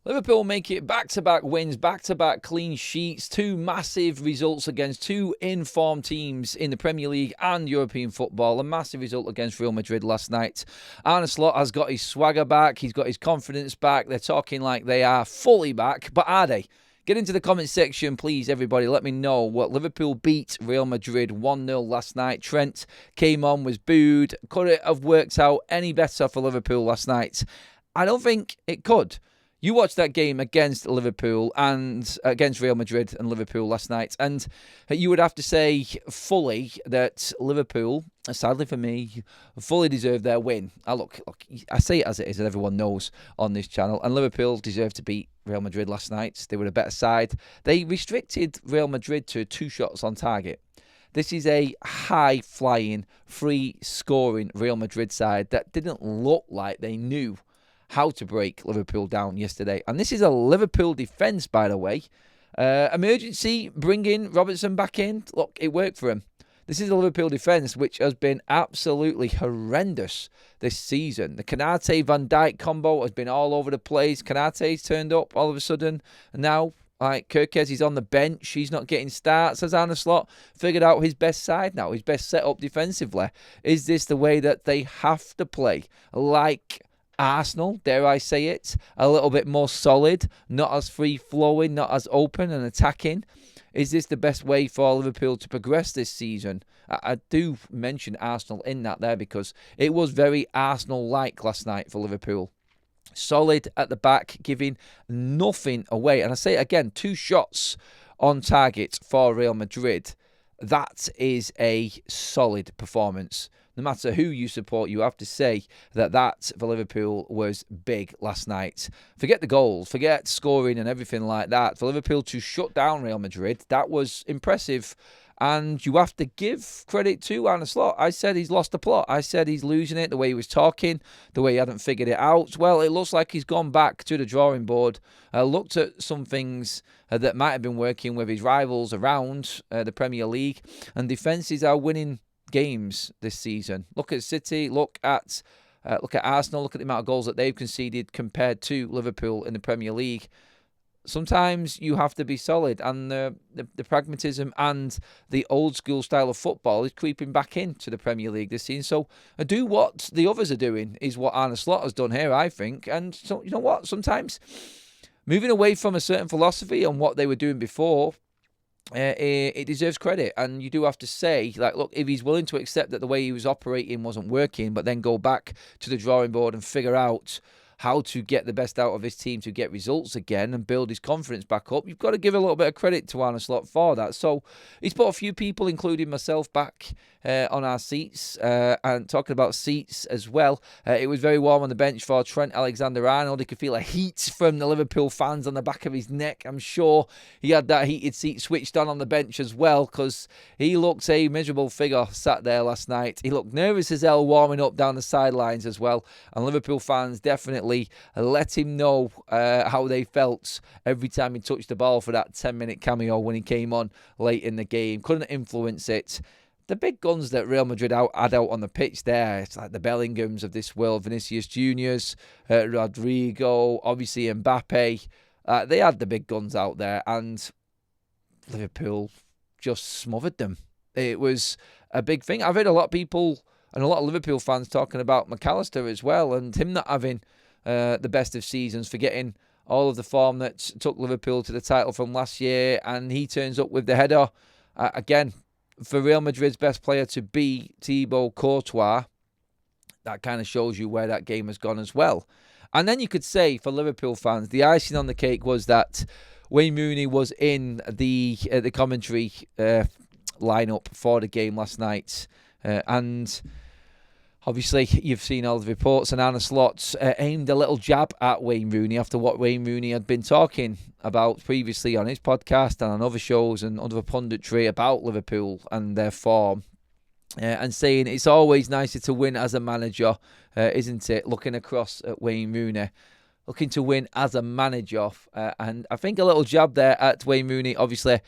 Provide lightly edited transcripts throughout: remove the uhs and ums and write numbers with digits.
Liverpool make it back-to-back wins, back-to-back clean sheets, two massive results against two in-form teams in the Premier League and European football. A massive result against Real Madrid last night. Arne Slot has got his swagger back. He's got his confidence back. They're talking like they are fully back, but are they? Get into the comment section, please, everybody. Let me know what Liverpool beat Real Madrid 1-0 last night. Trent came on, was booed. Could it have worked out any better for Liverpool last night? I don't think it could. You watched that game against Liverpool and against Real Madrid and Liverpool last night, and you would have to say fully that Liverpool, sadly for me, fully deserved their win. Look, I say it as it is, and everyone knows on this channel, and Liverpool deserved to beat Real Madrid last night. They were a better side. They restricted Real Madrid to 2 shots on target. This is a high-flying, free-scoring Real Madrid side that didn't look like they knew how to break Liverpool down yesterday. And this is a Liverpool defence, by the way. Emergency, bringing Robertson back in. Look, it worked for him. This is a Liverpool defence which has been absolutely horrendous this season. The Konate-Van Dijk combo has been all over the place. Konate's turned up all of a sudden. And now, Kirkez, he's on the bench. He's not getting starts. Has Arne Slot figured out his best side now? His best setup defensively? Is this the way that they have to play? Like Arsenal, dare I say it, a little bit more solid, not as free-flowing, not as open and attacking. Is this the best way for Liverpool to progress this season? I do mention Arsenal in that there because it was very Arsenal-like last night for Liverpool. Solid at the back, giving nothing away. And I say it again, 2 shots on target for Real Madrid. That is a solid performance. No matter who you support, you have to say that for Liverpool was big last night. Forget the goals, forget scoring and everything like that. For Liverpool to shut down Real Madrid, that was impressive. And you have to give credit to Arne Slot. I said he's lost the plot. I said he's losing it, the way he was talking, the way he hadn't figured it out. Well, it looks like he's gone back to the drawing board, looked at some things that might have been working with his rivals around the Premier League, and defences are winning games this season. Look at City, look at Arsenal, look at the amount of goals that they've conceded compared to Liverpool in the Premier League. Sometimes you have to be solid, and the pragmatism and the old school style of football is creeping back into the Premier League this season. So do what the others are doing is what Arne Slot has done here, I think. And so you know what? Sometimes moving away from a certain philosophy and what they were doing before, it deserves credit. And you do have to say, like, look, if he's willing to accept that the way he was operating wasn't working, but then go back to the drawing board and figure out how to get the best out of his team to get results again and build his confidence back up, you've got to give a little bit of credit to Arne Slot for that. So he's put a few people, including myself, back on our seats. And talking about seats as well, it was very warm on the bench for Trent Alexander-Arnold. He could feel a heat from the Liverpool fans on the back of his neck. I'm sure he had that heated seat switched on the bench as well, because he looked a miserable figure sat there last night. He looked nervous as hell warming up down the sidelines as well. And Liverpool fans definitely let him know how they felt every time he touched the ball for that 10-minute cameo when he came on late in the game. Couldn't influence it. The big guns that Real Madrid had out on the pitch there, it's like the Bellinghams of this world, Vinicius Juniors, Rodrigo, obviously Mbappe. They had the big guns out there, and Liverpool just smothered them. It was a big thing. I've heard a lot of people and a lot of Liverpool fans talking about McAllister as well, and him not having the best of seasons, forgetting all of the form that took Liverpool to the title from last year, and he turns up with the header. Again, for Real Madrid's best player to be Thibaut Courtois, that kind of shows you where that game has gone as well. And then you could say, for Liverpool fans, the icing on the cake was that Wayne Rooney was in the commentary lineup for the game last night. And obviously, you've seen all the reports, and Arne Slot aimed a little jab at Wayne Rooney after what Wayne Rooney had been talking about previously on his podcast and on other shows and other punditry about Liverpool and their form. And saying it's always nicer to win as a manager, isn't it? Looking across at Wayne Rooney. Looking to win as a manager. And I think a little jab there at Wayne Rooney. Obviously,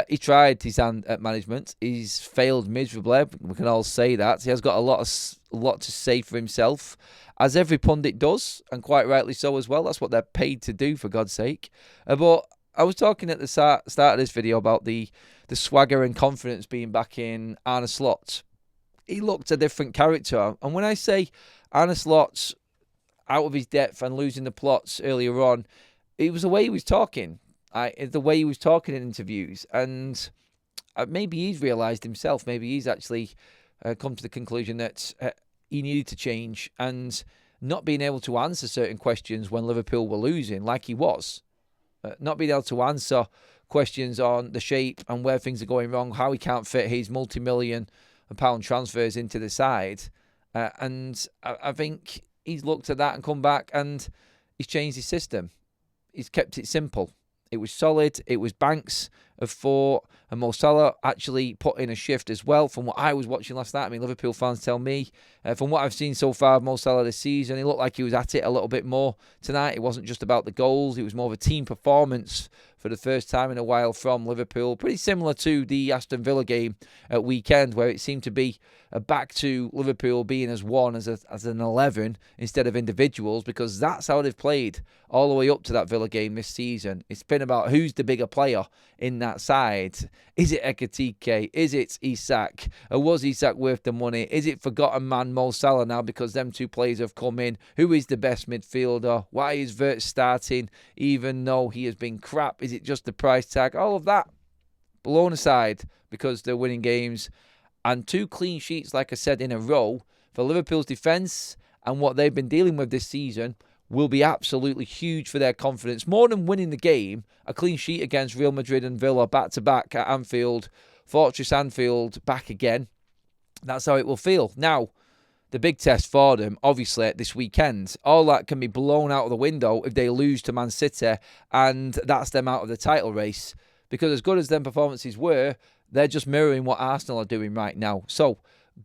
He tried his hand at management. He's failed miserably. We can all say that. He has got a lot to say for himself, as every pundit does, and quite rightly so as well. That's what they're paid to do, for God's sake. But I was talking at the start of this video about the swagger and confidence being back in Arne Slot. He looked a different character. And when I say Arne Slot's out of his depth and losing the plots earlier on, it was the way he was talking. The way he was talking in interviews. And maybe he's realised himself. Maybe he's actually come to the conclusion that he needed to change. And not being able to answer certain questions when Liverpool were losing, like he was. Not being able to answer questions on the shape and where things are going wrong, how he can't fit his multi-million-pound transfers into the side. And I think he's looked at that and come back and he's changed his system. He's kept it simple. It was solid. It was Banks of 4, and Mo Salah actually put in a shift as well. From what I was watching last night, I mean, Liverpool fans tell me, from what I've seen so far of Mo Salah this season, he looked like he was at it a little bit more tonight. It wasn't just about the goals. It was more of a team performance for the first time in a while from Liverpool. Pretty similar to the Aston Villa game at weekend, where it seemed to be back to Liverpool being as one, as an 11 instead of individuals, because that's how they've played all the way up to that Villa game this season. It's been about who's the bigger player in that side. Is it Ekitike? Is it Isak? Or was Isak worth the money? Is it forgotten man Mo Salah now because them two players have come in? Who is the best midfielder? Why is Vert starting even though he has been crap? Is it just the price tag? All of that blown aside because they're winning games. And 2 clean sheets, like I said, in a row for Liverpool's defence, and what they've been dealing with this season will be absolutely huge for their confidence. More than winning the game, a clean sheet against Real Madrid and Villa back-to-back at Anfield, Fortress Anfield, back again. That's how it will feel. Now, the big test for them, obviously, this weekend. All that can be blown out of the window if they lose to Man City, and that's them out of the title race. Because as good as them performances were, they're just mirroring what Arsenal are doing right now. So,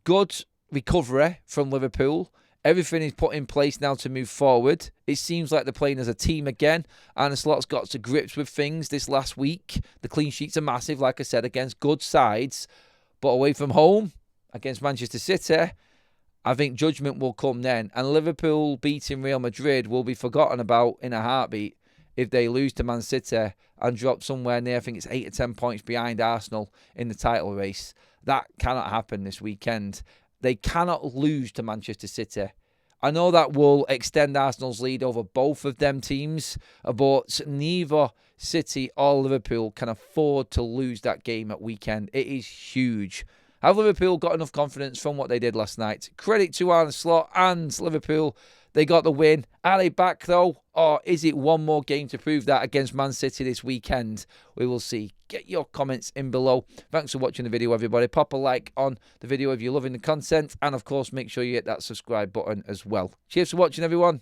good recovery from Liverpool. Everything is put in place now to move forward. It seems like they're playing as a team again. Arne Slot's got to grips with things this last week. The clean sheets are massive, like I said, against good sides. But away from home, against Manchester City, I think judgment will come then. And Liverpool beating Real Madrid will be forgotten about in a heartbeat if they lose to Man City and drop somewhere near, I think it's 8 or 10 points behind Arsenal in the title race. That cannot happen this weekend. They cannot lose to Manchester City. I know that will extend Arsenal's lead over both of them teams, but neither City or Liverpool can afford to lose that game at weekend. It is huge. Have Liverpool got enough confidence from what they did last night? Credit to Arne Slot and Liverpool. They got the win. Are they back though? Or is it one more game to prove that against Man City this weekend? We will see. Get your comments in below. Thanks for watching the video, everybody. Pop a like on the video if you're loving the content. And, of course, make sure you hit that subscribe button as well. Cheers for watching, everyone.